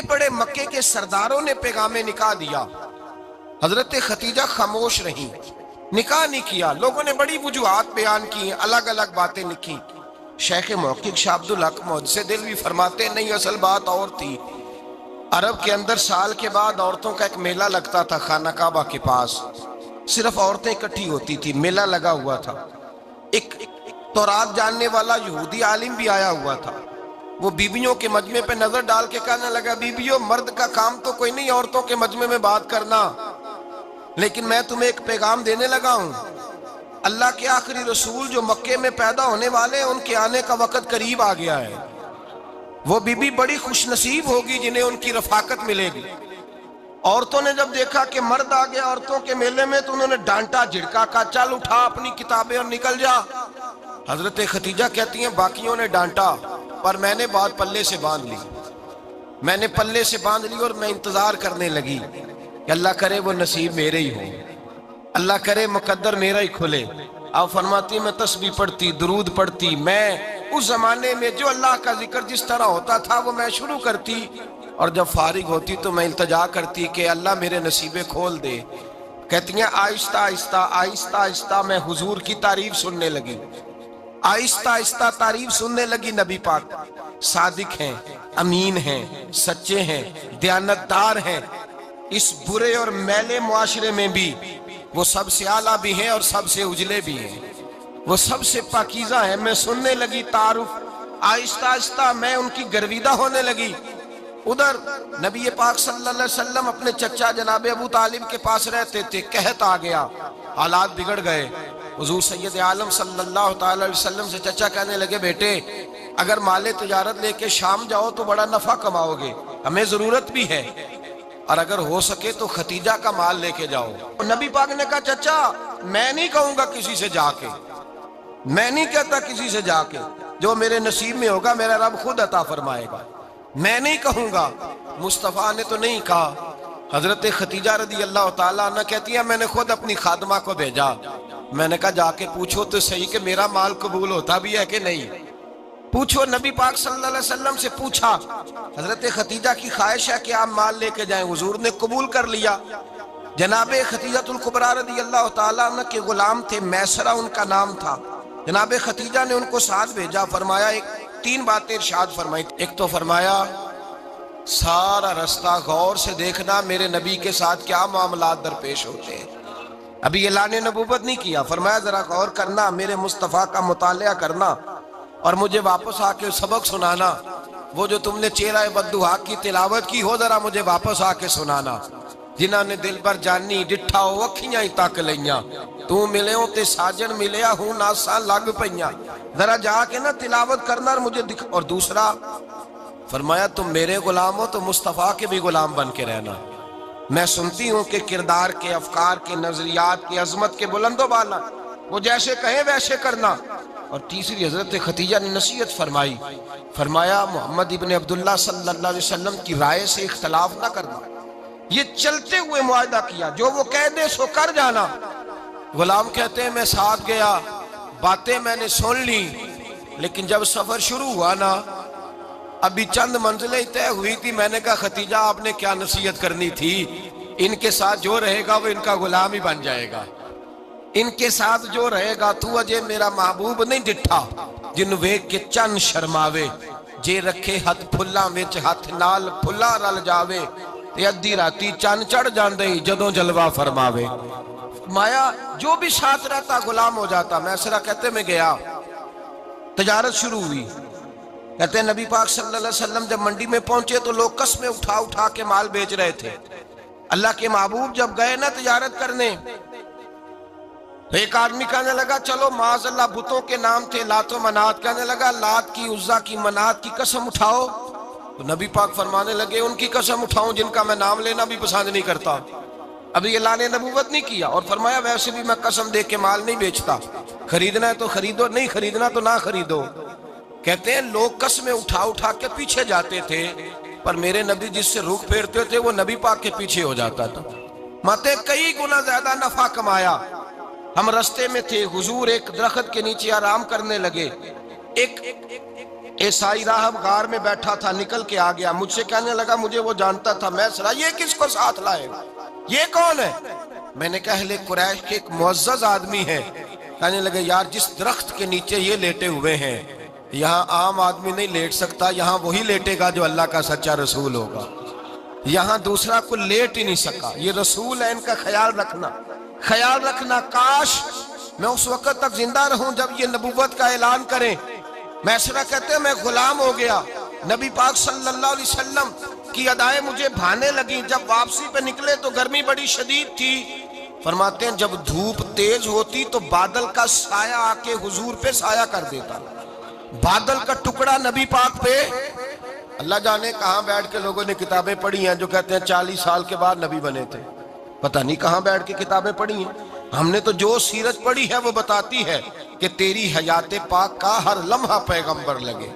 بڑے بڑے مکے کے سرداروں نے پیغام نکاح دیا، حضرت خدیجہ خاموش رہیں، نکاح نہیں کیا۔ لوگوں نے بڑی وجوہات بیان کی، الگ الگ باتیں لکھی۔ شیخ محقق شاہ عبدالحق محدث دہلوی فرماتے نہیں، اصل بات اور تھی۔ عرب کے اندر سال کے بعد عورتوں کا ایک میلہ لگتا تھا خانہ کعبہ کے پاس، صرف عورتیں اکٹھی ہوتی تھی، میلہ لگا ہوا تھا۔ ایک تورات جاننے والا یہودی عالم بھی آیا ہوا تھا، وہ بیویوں کے مجمع پہ نظر ڈال کے کہنے لگا، بیویوں مرد کا کام تو کوئی نہیں عورتوں کے مجمع میں بات کرنا، لیکن میں تمہیں ایک پیغام دینے لگا ہوں۔ اللہ کے آخری رسول جو مکے میں پیدا ہونے والے ہیں، ان کے آنے کا وقت قریب آ گیا ہے۔ وہ بی بی بڑی خوش نصیب ہوگی جنہیں ان کی رفاقت ملے گی۔ عورتوں نے جب دیکھا کہ مرد آ گیا عورتوں کے میلے میں تو انہوں نے ڈانٹا جھڑکا، کہا چل اٹھا اپنی کتابیں اور نکل جا۔ حضرت خدیجہ کہتی ہیں باقیوں نے ڈانٹا پر میں نے بات پلے سے باندھ لی، میں نے پلے سے باندھ لی اور میں انتظار کرنے لگی کہ اللہ کرے وہ نصیب میرے ہی ہو، اللہ کرے مقدر میرا ہی کھلے۔ آپ فرماتی میں تسبیح پڑھتی، درود پڑھتی، میں اس زمانے میں جو اللہ کا ذکر جس طرح ہوتا تھا وہ میں شروع کرتی، اور جب فارغ ہوتی تو میں التجا کرتی کہ اللہ میرے نصیبے کھول دے۔ کہتی ہیں آہستہ آہستہ آہستہ آہستہ میں حضور کی تعریف سننے لگی، آہستہ آہستہ تعریف سننے لگی۔ نبی پاک صادق ہیں، امین ہیں، سچے ہیں، دیانتدار ہیں، اس برے اور میلے معاشرے میں بھی وہ سب سے اعلیٰ بھی ہیں اور سب سے اجلے بھی ہیں، وہ سب سے پاکیزہ ہیں۔ میں سننے لگی تعارف، آہستہ آہستہ میں ان کی گرویدہ ہونے لگی۔ ادھر نبی پاک صلی اللہ علیہ وسلم اپنے چچا جناب ابو طالب کے پاس رہتے تھے، قحط آ گیا، حالات بگڑ گئے۔ حضور سید عالم صلی اللہ تعالی علیہ وسلم سے چچا کہنے لگے، بیٹے اگر مال تجارت لے کے شام جاؤ تو بڑا نفع کماؤ گے، ہمیں ضرورت بھی ہے، اور اگر ہو سکے تو ختیجہ کا مال لے کے جاؤ۔ نبی پاک نے کہا چچا میں نہیں کہوں گا کسی سے جا کے، میں نہیں کہتا کسی سے جا کے، جو میرے نصیب میں ہوگا میرا رب خود عطا فرمائے گا، میں نہیں کہوں گا۔ مصطفیٰ نے تو نہیں کہا۔ حضرت خدیجہ رضی اللہ تعالیٰ عنہ کہتی ہیں میں نے خود اپنی خادمہ کو بھیجا، میں نے کہا جا کے پوچھو تو صحیح کہ میرا مال قبول ہوتا بھی ہے کہ نہیں، پوچھو۔ نبی پاک صلی اللہ علیہ وسلم سے پوچھا، حضرت خدیجہ کی خواہش ہے کہ آپ مال لے کے جائیں، حضور نے قبول کر لیا۔ جناب خدیجہ الکبریٰ رضی اللہ تعالیٰ عنہ کے غلام تھے، میسرہ ان کا نام تھا۔ جناب خدیجہ نے ان کو ساتھ بھیجا، فرمایا تین باتیں ارشاد فرمائی۔ ایک تو فرمایا سارا رستہ غور سے دیکھنا میرے نبی کے ساتھ کیا معاملات درپیش ہوتے ہیں، ابھی اعلان نبوت نہیں کیا، فرمایا ذرا غور کرنا، میرے مصطفیٰ کا مطالعہ کرنا اور مجھے واپس آ کے سبق سنانا، وہ جو تم نے چہرہ بددعا کی تلاوت کی ہو ذرا مجھے واپس آ کے سنانا۔ جنہاں نے دل پر جانی ڈٹھا ہو اکھیاں ہی تک لیاں، تو ملے ہوں تے ساجن ملیا ہوں ناساں لگ پئیاں، ذرا جا کے نا تلاوت کرنا اور مجھے دکھ۔ اور دوسرا فرمایا تم میرے غلام ہو تو مصطفیٰ کے بھی غلام بن کے رہنا، میں سنتی ہوں کہ کردار کے، افکار کے، نظریات کے، عظمت کے بلند و بالا، وہ جیسے کہیں ویسے کرنا۔ اور تیسری حضرت خدیجہ نے نصیحت فرمائی، فرمایا محمد ابن عبداللہ صلی اللہ علیہ وسلم کی رائے سے اختلاف نہ کرنا، یہ چلتے ہوئے معاہدہ کیا، جو وہ کہہ دے سو کر جانا۔ غلام کہتے ہیں میں ساتھ گیا، باتیں میں نے سن لی، لیکن جب سفر شروع ہوا نا ابھی چند منزلیں طے ہوئی تھی، میں نے کہا خدیجہ آپ نے کیا نصیحت کرنی تھی، ان کے ساتھ جو رہے گا وہ ان کا غلام ہی بن جائے گا، ان کے ساتھ جو رہے گا تو اجے میرا محبوب نہیں ڈٹھا جن ویکھ کے چن شرماوے، جے رکھے ہاتھ پھلاں وچ ہاتھ نال پھلا رل جاوے، تے ادھی راتی چن چڑھ جاندے جدوں جلوہ فرماوے۔ مایا جو بھی ساتھ رہتا غلام ہو جاتا۔ میسرہ کہتے میں گیا، تجارت شروع ہوئی، کہتے ہیں نبی پاک صلی اللہ علیہ وسلم جب منڈی میں پہنچے تو لوگ قسمیں اٹھا اٹھا کے مال بیچ رہے تھے۔ اللہ کے محبوب جب گئے نا تجارت کرنے تو ایک آدمی کہنے لگا چلو معاذ اللہ بتوں کے نام تھے لات و منات، کہنے لگا لات کی، عزا کی، منات کی قسم اٹھاؤ، تو نبی پاک فرمانے لگے ان کی قسم اٹھاؤں جن کا میں نام لینا بھی پسند نہیں کرتا، ابھی اعلان نبوت نہیں کیا۔ اور فرمایا ویسے بھی میں قسم دے کے مال نہیں بیچتا، خریدنا ہے تو خریدو، نہیں خریدنا تو نہ خریدو۔ کہتے ہیں لوگ قسمیں اٹھا اٹھا کے پیچھے جاتے تھے، پر میرے نبی جس سے رخ پھیرتے تھے وہ نبی پاک کے پیچھے ہو جاتا تھا۔ ماتے کئی گنا زیادہ نفع کمایا۔ ہم رستے میں تھے، حضور ایک درخت کے نیچے آرام کرنے لگے، عیسائی راہب غار میں بیٹھا تھا، نکل کے آ گیا، مجھ سے کہنے لگا مجھے وہ جانتا تھا، میں سنا یہ کس کو ساتھ لائے، یہ کون ہے؟ میں نے کہا اہل قریش کے ایک معزز آدمی ہے۔ کہنے لگے یار جس درخت کے نیچے یہ لیٹے ہوئے ہیں یہاں عام آدمی نہیں لیٹ سکتا، یہاں وہی لیٹے گا جو اللہ کا سچا رسول ہوگا، یہاں دوسرا کوئی لیٹ ہی نہیں سکا، یہ رسول ہے، ان کا خیال رکھنا، کاش میں اس وقت تک زندہ رہوں جب یہ نبوت کا اعلان کریں۔ میسرہ کہتے ہیں میں غلام ہو گیا، نبی پاک صلی اللہ علیہ وسلم کی ادائیں مجھے بھانے لگیں، جب واپسی پہ نکلے تو گرمی بڑی شدید تھی، فرماتے ہیں جب دھوپ تیز ہوتی تو بادل کا سایہ آ کے حضور پہ سایہ کر دیتا، بادل کا ٹکڑا نبی پاک پہ، اللہ جانے کہاں بیٹھ کے لوگوں نے کتابیں پڑھی ہیں جو کہتے ہیں 40 سال کے بعد نبی بنے تھے، پتہ نہیں کہاں بیٹھ کے کتابیں پڑھی ہیں۔ ہم نے تو جو سیرت پڑھی ہے وہ بتاتی ہے کہ تیری حیات پاک کا ہر لمحہ پیغمبر لگے،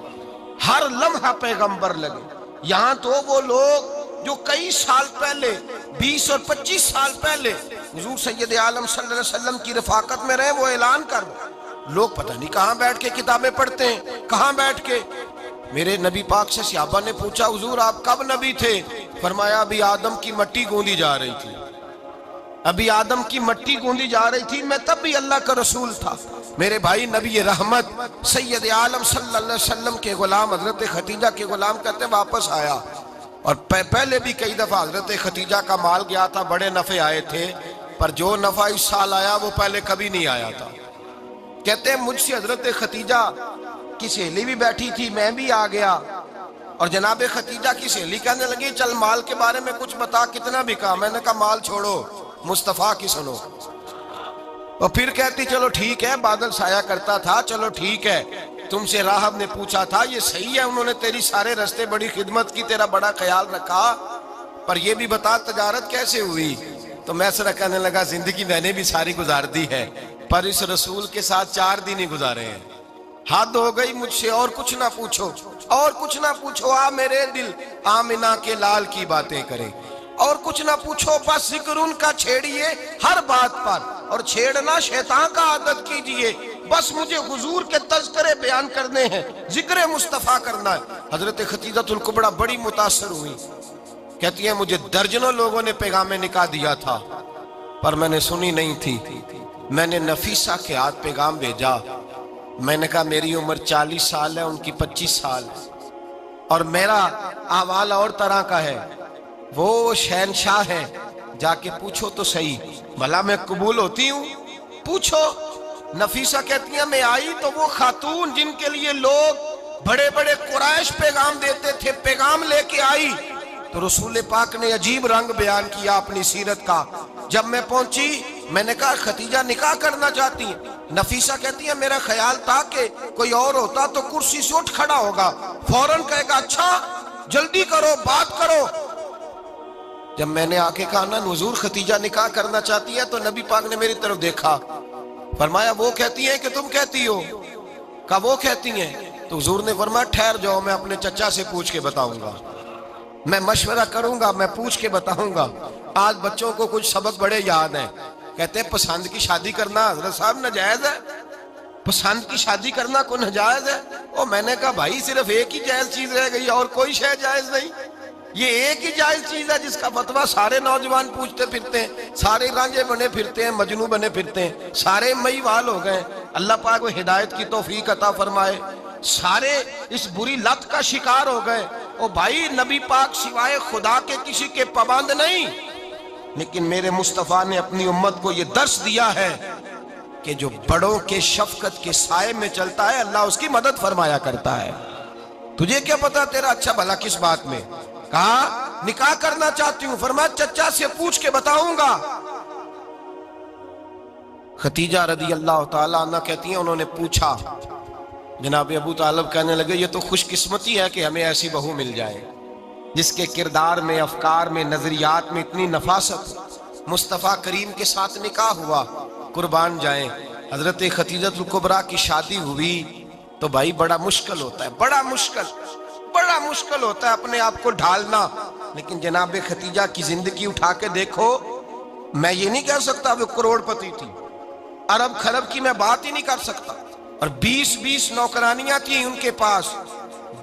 ہر لمحہ پیغمبر لگے۔ یہاں تو وہ لوگ جو کئی سال پہلے 20 اور 25 سال پہلے حضور سید عالم صلی اللہ علیہ وسلم کی رفاقت میں رہے وہ اعلان کر لوگ پتہ نہیں کہاں بیٹھ کے کتابیں پڑھتے ہیں، کہاں بیٹھ کے۔ میرے نبی پاک سے صحابہ نے پوچھا حضور آپ کب نبی تھے؟ فرمایا ابھی آدم کی مٹی گوندی جا رہی تھی، ابھی آدم کی مٹی گوندی جا رہی تھی، میں تب بھی اللہ کا رسول تھا۔ میرے بھائی نبی رحمت سید عالم صلی اللہ علیہ وسلم کے غلام حضرت خدیجہ کے غلام کہتے واپس آیا، اور پہلے بھی کئی دفعہ حضرت خدیجہ کا مال گیا تھا، بڑے نفع آئے تھے، پر جو نفع اس سال آیا وہ پہلے کبھی نہیں آیا تھا۔ کہتے ہیں مجھ سے حضرت خدیجہ کی سہیلی بھی بیٹھی تھی، میں بھی آ گیا، اور جناب خدیجہ کی سہیلی کہنے لگی چل مال کے بارے میں کچھ بتا، کتنا بکا؟ میں نے کہا مال چھوڑو، مصطفیٰ کی سنو۔ اور پھر کہتی چلو ٹھیک ہے، بادل سایہ کرتا تھا، چلو ٹھیک ہے، تم سے راہب نے پوچھا تھا یہ صحیح ہے، انہوں نے تیری سارے رستے بڑی خدمت کی، تیرا بڑا خیال رکھا، پر یہ بھی بتا تجارت کیسے ہوئی؟ تو میسرہ کہنے لگا زندگی میں نے بھی ساری گزار دی ہے، پر اس رسول کے ساتھ 4 دن ہی گزارے ہیں، حد ہو گئی مجھ سے، اور کچھ نہ پوچھو، اور کچھ نہ پوچھو، آ میرے دل آمنہ کے لال کی باتیں کرے، اور کچھ نہ پوچھو، بس ذکر ان کا چھیڑیے ہر بات پر، اور چھیڑنا شیطان کا عادت کیجئے، بس مجھے حضور کے تذکرے بیان کرنے ہیں، ذکر مصطفیٰ کرنا ہے۔ حضرت خدیجہ الکبریٰ بڑی متاثر ہوئی، کہتی ہیں مجھے درجنوں لوگوں نے پیغام نکاح دیا تھا پر میں نے سنی نہیں تھی، میں نے نفیسہ کے ہاتھ پیغام بھیجا، میں نے کہا میری عمر 40 سال ہے، ان کی 25 سال ہے، اور میرا احوال اور طرح کا ہے، وہ شہنشاہ ہے، جا کے پوچھو تو صحیح، بھلا میں قبول ہوتی ہوں؟ پوچھو۔ نفیسہ کہتی ہیں میں آئی تو وہ خاتون جن کے لیے لوگ بڑے بڑے قریش پیغام دیتے تھے، پیغام لے کے آئی، تو رسول پاک نے عجیب رنگ بیان کیا اپنی سیرت کا۔ جب میں پہنچی میں نے کہا خدیجہ نکاح کرنا چاہتی ہیں؟ نفیسہ کہتی ہے میرا خیال تھا کہ کوئی اور ہوتا تو کرسی سے اٹھ کھڑا ہوگا، فوراً کہے گا اچھا جلدی کرو بات کرو۔ جب میں نے آ کے کہا نا حضور خدیجہ نکاح کرنا چاہتی ہے، تو نبی پاک نے میری طرف دیکھا، فرمایا وہ کہتی ہیں کہ تم کہتی ہو؟ کہا وہ کہتی ہیں، تو حضور نے فرمایا ٹھہر جاؤ، میں اپنے چچا سے پوچھ کے بتاؤں گا، میں مشورہ کروں گا، میں پوچھ کے بتاؤں گا۔ آج بچوں کو کچھ سبق بڑے یاد ہیں، کہتے ہیں پسند کی شادی کرنا حضرت صاحب ناجائز ہے، پسند کی شادی کرنا کوئی ناجائز ہے؟ اور میں نے کہا بھائی صرف ایک ہی جائز چیز رہ گئی، اور کوئی شے جائز نہیں، یہ ایک ہی جائز چیز ہے جس کا فتویٰ سارے نوجوان پوچھتے پھرتے ہیں، سارے رانجے بنے پھرتے ہیں، مجنوں بنے پھرتے ہیں، سارے مئی وال ہو گئے۔ اللہ پاک وہ ہدایت کی توفیق عطا فرمائے، سارے اس بری لت کا شکار ہو گئے۔ او بھائی نبی پاک سوائے خدا کے کسی کے پابند نہیں، لیکن میرے مصطفیٰ نے اپنی امت کو یہ درس دیا ہے کہ جو بڑوں کے شفقت کے سائے میں چلتا ہے اللہ اس کی مدد فرمایا کرتا ہے۔ تجھے کیا پتا تیرا اچھا بھلا کس بات میں؟ کہا نکاح کرنا چاہتی ہوں، فرمایا چچا سے پوچھ کے بتاؤں گا۔ خدیجہ رضی اللہ تعالیٰ عنہ کہتی ہیں انہوں نے پوچھا، جناب ابو طالب کہنے لگے یہ تو خوش قسمتی ہے کہ ہمیں ایسی بہو مل جائے جس کے کردار میں، افکار میں، نظریات میں اتنی نفاست۔ مصطفیٰ کریم کے ساتھ نکاح ہوا، قربان جائیں۔ حضرت خدیجہ الکبریٰ کی شادی ہوئی تو بھائی بڑا مشکل ہوتا ہے، بڑا مشکل ہوتا ہے اپنے آپ کو ڈھالنا، لیکن جناب خدیجہ کی زندگی اٹھا کے دیکھو، میں یہ نہیں کہہ سکتا وہ کروڑ پتی تھی، ارب خرب کی میں بات ہی نہیں کر سکتا، اور 20 نوکرانیاں تھیں ان کے پاس،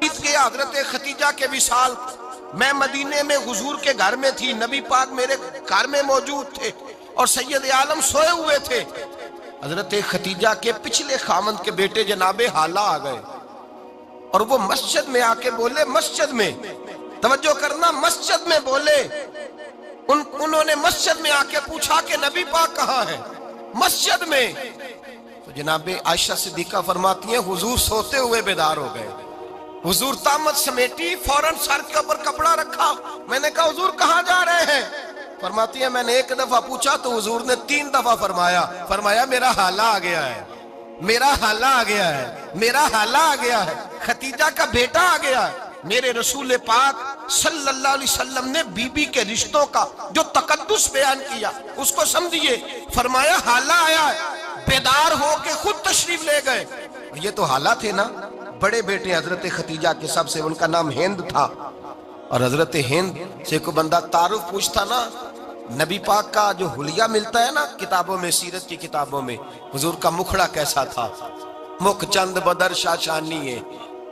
بیت گیا حضرت ختیجہ کے وصال، میں مدینے میں حضور کے گھر میں تھی، نبی پاک میرے گھر میں موجود تھے اور سید عالم سوئے ہوئے تھے۔ حضرت ختیجہ کے پچھلے خامند کے بیٹے جناب حالہ آ گئے اور وہ مسجد میں آ کے بولے، مسجد میں توجہ کرنا، مسجد میں بولے، انہوں نے مسجد میں آ کے پوچھا کہ نبی پاک کہاں ہے؟ مسجد میں۔ تو جناب عائشہ صدیقہ فرماتی ہیں حضور سوتے ہوئے بیدار ہو گئے، حضور طامت سمیٹی، فوراً سر کے اوپر کپڑا رکھا۔ میں نے کہا حضور کہاں جا رہے ہیں؟ فرماتی ہیں میں نے ایک دفعہ پوچھا تو حضور نے 3 دفعہ فرمایا میرا حالہ آ گیا ہے، میرا حالہ آ گیا ہے، میرا حالہ آ گیا ہے، ختیجہ کا بیٹا آ گیا ہے۔ میرے رسول پاک صلی اللہ علیہ وسلم نے بی بی کے رشتوں کا جو تقدس بیان کیا اس کو سمجھیے، فرمایا حالہ آیا ہے، بیدار ہو کے خود تشریف لے گئے۔ یہ تو حالہ تھے نا، بڑے بیٹے حضرت ختیجہ کے، سب سے ان کا نام ہند تھا، اور حضرت ہند سے کوئی بندہ تعارف پوچھتا نا، نبی پاک کا جو حلیہ ملتا ہے نا کتابوں میں، سیرت کی کتابوں میں، حضور کا مکھڑا کیسا تھا، مکھ چند بدر شاشانی ہے،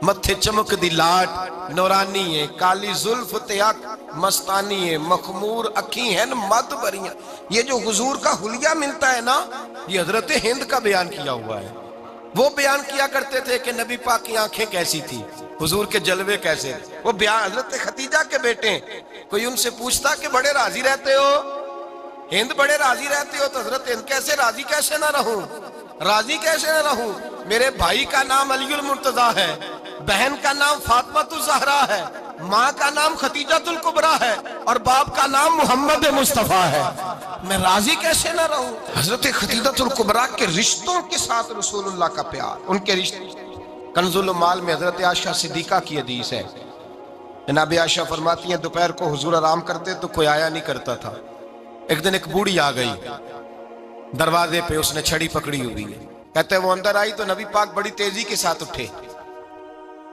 متھے چمک دی لاٹ نورانی ہے، کالی زلف تیاک مستانی ہے، مخمور اکھی ہیں مد بریاں۔ یہ جو حضور کا حلیہ ملتا ہے نا، یہ حضرت ہند کا بیان کیا ہوا ہے۔ وہ بیان کیا کرتے تھے کہ نبی پاک کی آنکھیں کیسی تھی، حضور کے جلوے کیسے، وہ بیان حضرت ختیجہ کے بیٹے ہیں۔ کوئی ان سے پوچھتا کہ بڑے راضی رہتے ہو، ہند بڑے راضی رہتے ہو، تو حضرت ہند کیسے راضی کیسے نہ رہوں، راضی کیسے نہ رہوں، میرے بھائی کا نام علی المرتضیٰ ہے، بہن کا نام فاطمۃ الزہرا ہے، ماں کا نام ختیجۃ الکبریٰ ہے، اور باپ کا نام محمد مصطفیٰ ہے، میں راضی کیسے نہ رہوں۔ حضرت ختیجۃ الکبریٰ کے رشتوں کے ساتھ رسول اللہ کا پیار، ان کے رشتے۔ کنز المال میں حضرت عائشہ صدیقہ کی حدیث ہے، جناب عائشہ فرماتی ہیں دوپہر کو حضور آرام کرتے تو کوئی آیا نہیں کرتا تھا۔ ایک دن ایک بوڑھی آ گئی دروازے پہ، اس نے چھڑی پکڑی ہوئی ہے، کہتے ہیں وہ اندر آئی تو نبی پاک بڑی تیزی کے ساتھ اٹھے،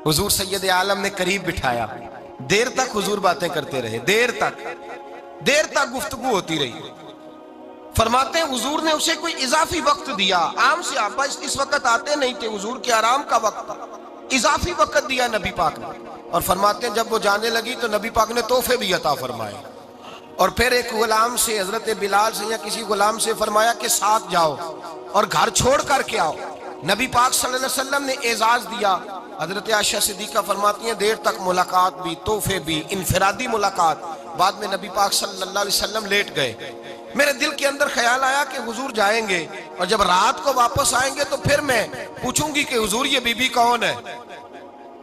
حضور سید عالم نے قریب بٹھایا، دیر تک حضور باتیں کرتے رہے، دیر تک گفتگو ہوتی رہی۔ فرماتے ہیں حضور نے اسے کوئی اضافی وقت دیا، عام صحابہ اس وقت آتے نہیں تھے، حضور کے آرام کا وقت تھا، اضافی وقت دیا نبی پاک نے، اور فرماتے ہیں جب وہ جانے لگی تو نبی پاک نے تحفے بھی عطا فرمائے، اور پھر ایک غلام سے، حضرت بلال سے یا کسی غلام سے فرمایا کہ ساتھ جاؤ اور گھر چھوڑ کر کے آؤ۔ نبی پاک صلی اللہ علیہ وسلم نے اعزاز دیا۔ حضرت عائشہ صدیقہ فرماتی ہیں دیر تک ملاقات بھی، تحفے بھی، انفرادی ملاقات۔ بعد میں نبی پاک صلی اللہ علیہ وسلم لیٹ گئے، میرے دل کے اندر خیال آیا کہ حضور جائیں گے اور جب رات کو واپس آئیں گے تو پھر میں پوچھوں گی کہ حضور یہ بی بی کون ہے،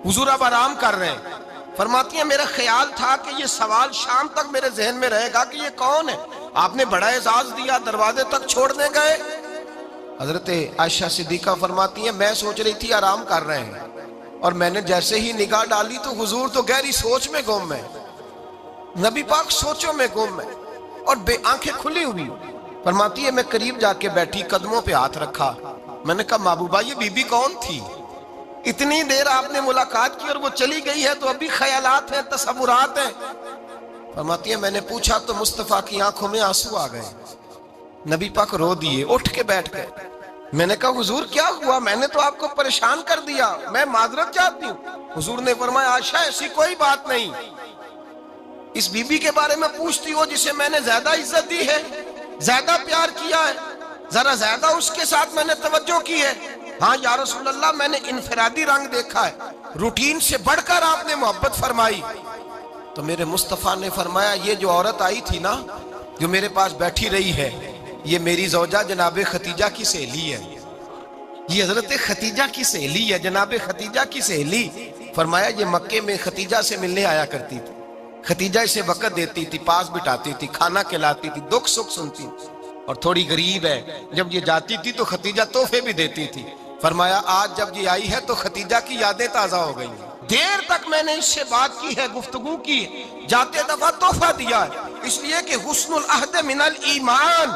حضور اب آرام کر رہے ہیں۔ فرماتی ہیں میرا خیال تھا کہ یہ سوال شام تک میرے ذہن میں رہے گا کہ یہ کون ہے، آپ نے بڑا اعزاز دیا، دروازے تک چھوڑنے گئے۔ حضرت عائشہ صدیقہ فرماتی ہیں میں سوچ رہی تھی آرام کر رہے ہیں، اور میں نے جیسے ہی نگاہ ڈالی تو حضور تو گہری سوچ میں گم ہے، نبی پاک سوچوں میں گم ہے اور بے آنکھیں کھلی ہوئی۔ فرماتی ہے میں قریب جا کے بیٹھی، قدموں پہ ہاتھ رکھا، میں نے کہا محبوبہ یہ بی بی کون تھی؟ اتنی دیر آپ نے ملاقات کی اور وہ چلی گئی ہے تو ابھی خیالات ہیں، تصورات ہیں۔ فرماتی ہے میں نے پوچھا تو مصطفیٰ کی آنکھوں میں آنسو آ گئے، نبی پاک رو دیے، اٹھ کے بیٹھ گئے۔ میں نے کہا حضور کیا ہوا، میں نے تو آپ کو پریشان کر دیا، میں معذرت چاہتی ہوں۔ حضور نے فرمایا عائشہ ایسی کوئی بات نہیں، اس بی بی کے بارے میں پوچھتی ہو جسے میں نے زیادہ عزت دی ہے، زیادہ پیار کیا ہے، ذرا زیادہ اس کے ساتھ میں نے توجہ کی ہے۔ ہاں یا رسول اللہ میں نے انفرادی رنگ دیکھا ہے، روٹین سے بڑھ کر آپ نے محبت فرمائی۔ تو میرے مصطفیٰ نے فرمایا یہ جو عورت آئی تھی نا، جو میرے پاس بیٹھی رہی ہے، یہ میری زوجہ جناب ختیجہ کی سہیلی ہے، یہ حضرت ختیجہ کی سہیلی ہے، جناب ختیجہ کی سہیلی۔ فرمایا یہ مکے میں ختیجہ سے ملنے آیا کرتی تھی، ختیجہ اسے وقت دیتی تھی، پاس بٹھاتی تھی، کھانا کھلاتی تھی، دکھ سکھ سنتی تھی، اور تھوڑی غریب ہے، جب یہ جاتی تھی تو ختیجہ تحفے بھی دیتی تھی۔ فرمایا آج جب یہ آئی ہے تو ختیجہ کی یادیں تازہ ہو گئی ہیں، دیر تک میں نے اس سے بات کی ہے، گفتگو کی ہے، جاتے دفعہ تحفہ دیا ہے، اس لیے کہ حسن العہد من الایمان،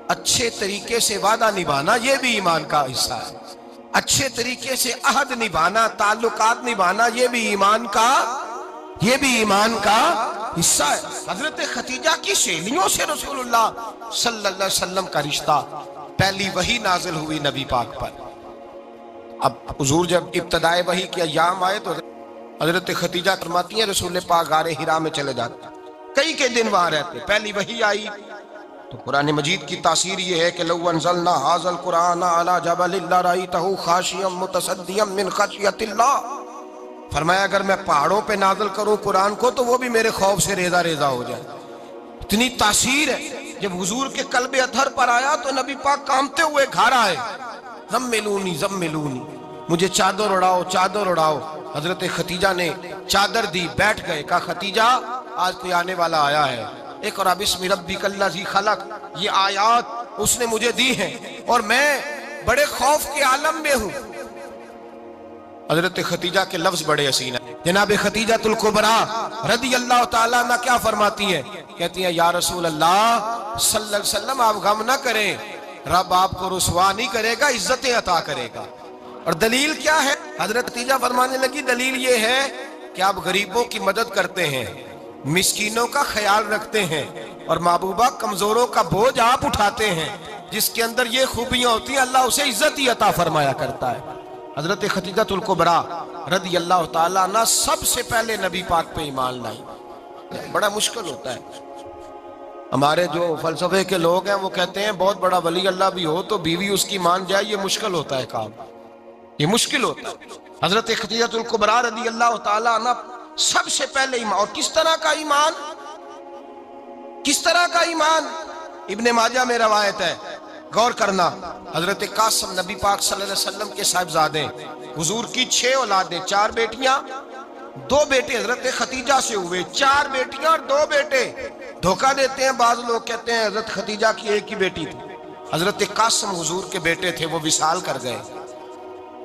اچھے طریقے سے وعدہ نبھانا یہ بھی ایمان کا حصہ ہے، اچھے طریقے سے عہد نبھانا، تعلقات نبھانا یہ بھی ایمان کا حصہ ہے۔ حضرت ختیجہ کی سہیلیوں سے رسول اللہ صلی اللہ علیہ وسلم کا رشتہ، پہلی وحی نازل ہوئی نبی پاک پر، اب حضور جب ابتدائے وحی کے ایام آئے تو حضرت خدیجہ فرماتی ہیں رسول پاک غار حرا میں چلے جاتے، کئی کے دن وہاں رہتے۔ پہلی وحی آئی تو قرآن مجید کی تاثیر یہ ہے کہ لو انزلنا ھذا القرآن علی جبل لرأیتہ خاشعا متصدعا من خشیۃ اللہ، فرمایا اگر میں پہاڑوں پہ نازل کروں قرآن کو تو وہ بھی میرے خوف سے ریزہ ریزہ ہو جائے۔ اتنی تاثیر ہے۔ جب حضور کے قلب اطہر پر آیا تو نبی پاک کانپتے ہوئے گھر آئے، زملونی زملونی، مجھے چادر اڑاؤ چادر اڑاؤ۔ حضرت خدیجہ نے چادر دی، بیٹھ گئے، کہا خدیجہ آج کوئی آنے والا آیا ہے، اقرأ بسم ربک الذی خلق، یہ آیات اس نے مجھے دی ہیں اور میں بڑے خوف کے عالم میں ہوں۔ حضرت خدیجہ کے لفظ بڑے حسین ہیں۔ جناب خدیجہ الکبریٰ رضی اللہ تعالیٰ عنہ کیا فرماتی ہیں؟ کہتی ہیں یا رسول اللہ صلی اللہ علیہ وسلم آپ غم نہ کریں، رب آپ کو رسوا نہیں کرے گا، عزتیں عطا کرے گا۔ اور دلیل کیا ہے؟ حضرت خدیجہ فرمانے لگی دلیل یہ ہے کہ آپ غریبوں کی مدد کرتے ہیں، مسکینوں کا خیال رکھتے ہیں، اور محبوبہ کمزوروں کا بوجھ آپ اٹھاتے ہیں۔ جس کے اندر یہ خوبیاں ہوتی ہیں اللہ اسے عزت ہی عطا فرمایا کرتا ہے۔ حضرت خدیجہ الکبریٰ رضی اللہ تعالیٰ عنہ سب سے پہلے نبی پاک پہ ایمان لائی۔ بڑا مشکل ہوتا ہے، ہمارے جو فلسفے کے لوگ ہیں وہ کہتے ہیں بہت بڑا ولی اللہ بھی ہو تو بیوی اس کی مان جائے، یہ مشکل ہوتا ہے کام، یہ مشکل ہوتا ہے۔ حضرت خدیجہ الکبریٰ رضی اللہ تعالیٰ عنہ سب سے پہلے ایمان، اور کس طرح کا ایمان؟ کس طرح کا ایمان؟ ابن ماجہ میں روایت ہے، غور کرنا، حضرت قاسم نبی پاک صلی اللہ علیہ وسلم کے صاحبزادے، حضور کی 6 اولادیں، 4 بیٹیاں 2 بیٹے حضرت خدیجہ سے ہوئے، 4 بیٹیاں اور 2 بیٹے۔ دھوکہ دیتے ہیں بعض لوگ، کہتے ہیں حضرت خدیجہ کی ایک ہی بیٹی تھی۔ حضرت قاسم حضور کے بیٹے تھے، وہ وصال کر گئے۔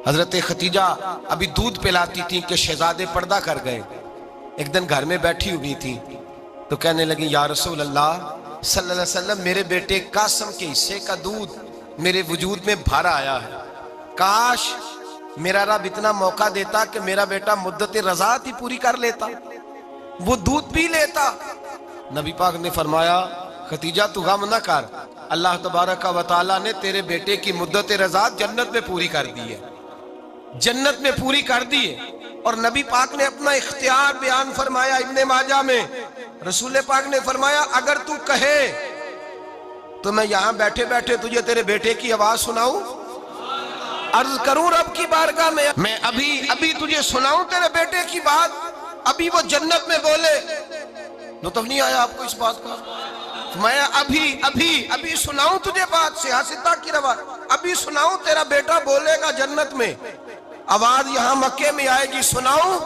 حضرت خدیجہ ابھی دودھ پلاتی تھی کہ شہزادے پردہ کر گئے۔ ایک دن گھر میں بیٹھی ہوئی تھی تو کہنے لگی یا رسول اللہ صلی اللہ علیہ وسلم میرے بیٹے قاسم کے حصے کا دودھ میرے وجود میں بھر آیا ہے، کاش میرا رب اتنا موقع دیتا کہ میرا بیٹا مدت رضاعت ہی پوری کر لیتا، وہ دودھ پی لیتا۔ نبی پاک نے فرمایا خدیجہ تو غم نہ کر، اللہ تبارک و تعالیٰ نے تیرے بیٹے کی مدت رضاعت جنت میں پوری کر دی ہے، جنت میں پوری کر دی ہے۔ اور نبی پاک نے اپنا اختیار بیان فرمایا ابن ماجہ میں، رسول پاک نے فرمایا اگر تو کہے تو میں یہاں بیٹھے بیٹھے تجھے تیرے بیٹے کی آواز سناؤں، عرض کروں رب کی بارگاہ میں ابھی تجھے سناؤں تیرے بیٹے کی بات، ابھی وہ جنت میں بولے۔ لطف نہیں آیا آپ کو اس بات کا؟ میں ابھی سناؤں تجھے بات، سیاستہ کی روایت، ابھی سناؤں تیرا بیٹا بولے گا جنت میں، آواز یہاں مکے میں آئے گی، سناؤں؟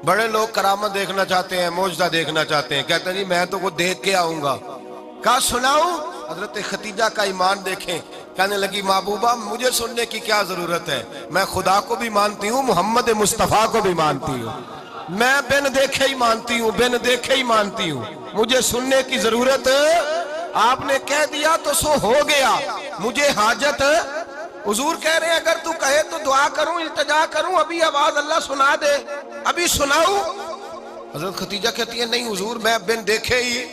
بڑے لوگ کرامت دیکھنا چاہتے ہیں، معجزہ دیکھنا چاہتے ہیں، کہتے ہیں جی میں تو وہ دیکھ کے آؤں گا۔ کہا سناؤں؟ حضرت خدیجہ کا ایمان دیکھیں، کہنے لگی محبوبہ مجھے سننے کی کیا ضرورت ہے، میں خدا کو بھی مانتی ہوں، محمد مصطفیٰ کو بھی مانتی ہوں، میں بن دیکھے ہی مانتی ہوں، بن دیکھے ہی مانتی ہوں، مجھے سننے کی ضرورت آپ نے کہہ دیا تو سو ہو گیا، مجھے حاجت۔ حضور کہہ رہے ہیں اگر تو کہے تو دعا کروں، التجا کروں، ابھی آواز اللہ سنا دے، ابھی سناؤں؟ حضرت خدیجہ کہتی ہے نہیں حضور میں بن دیکھے ہی،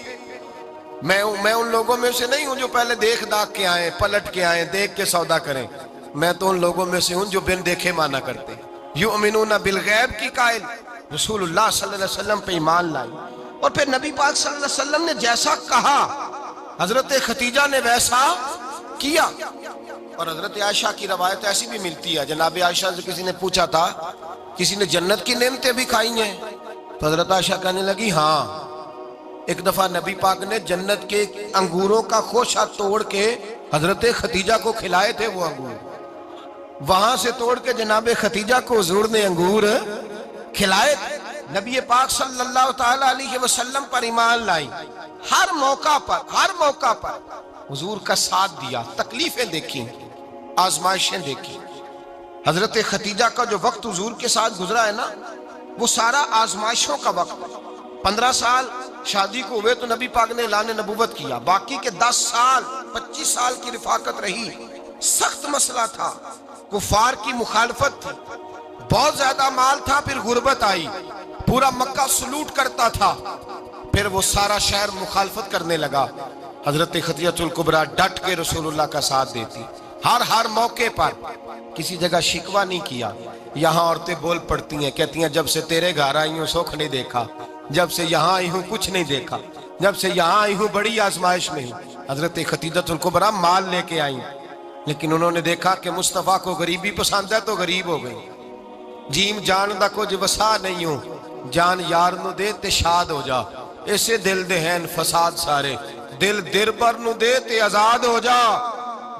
میں ان لوگوں میں سے نہیں ہوں جو پہلے دیکھ داکھ کے آئیں، پلٹ کے آئیں، دیکھ کے سودا کریں، میں تو ان لوگوں میں سے ہوں جو بن دیکھے مانا کرتے ہیں۔ یؤمنون بالغیب کی قائل رسول اللہ صلی اللہ علیہ وسلم پہ ایمان لائی، اور پھر نبی پاک صلی اللہ علیہ وسلم نے جیسا کہا حضرت خدیجہ نے ویسا کیا۔ اور حضرت عائشہ کی روایت ایسی بھی ملتی ہے، جناب عائشہ سے کسی نے پوچھا تھا کسی نے جنت کی نعمتیں بھی کھائی ہیں؟ تو حضرت عائشہ کہنے لگی ہاں، ایک دفعہ نبی پاک نے جنت کے انگوروں کا خوشہ توڑ کے حضرت خدیجہ کو کھلائے تھے، وہ انگور وہاں سے توڑ کے جناب خدیجہ کو حضور نے انگور کھلائے تھے۔ نبی پاک صلی اللہ تعالی علیہ وسلم پر ایمان لائی، ہر موقع پر حضور کا ساتھ دیا، تکلیفیں دیکھیں، آزمائشیں دیکھیں۔ حضرت خدیجہ کا جو وقت حضور کے ساتھ گزرا ہے نا، وہ سارا آزمائشوں کا وقت۔ 15 سال شادی کو ہوئے تو نبی پاک نے اعلان نبوت کیا، باقی کے 10 سال 25 سال کی رفاقت رہی، سخت مسئلہ تھا، کفار کی مخالفت تھی، بہت زیادہ مال تھا، پھر غربت آئی، پورا مکہ سلوٹ کرتا تھا، پھر وہ سارا شہر مخالفت کرنے لگا۔ حضرت خدیجہ الکبریٰ ڈٹ کے رسول اللہ کا ساتھ دیتی، ہر موقع پر کسی جگہ شکوہ نہیں کیا۔ یہاں عورتیں بول پڑتی ہیں، کہتی ہیں جب سے تیرے گھر آئی ہوں سکھ نہیں دیکھا، جب سے یہاں آئی ہوں کچھ نہیں دیکھا، جب سے یہاں آئی ہوں بڑی آزمائش میں ہوں۔ حضرت خدیجہ الکبریٰ مال لے کے آئیں، لیکن انہوں نے دیکھا کہ مصطفیٰ کو غریبی پسند ہے تو غریب ہو گئی۔ جیم جان دا کچھ وسا نہیں ہوں، جان یار نو دے تے شاد ہو جا، ایسے دل دے ہیں فساد سارے، دل در پر نو دے تے آزاد ہو جا،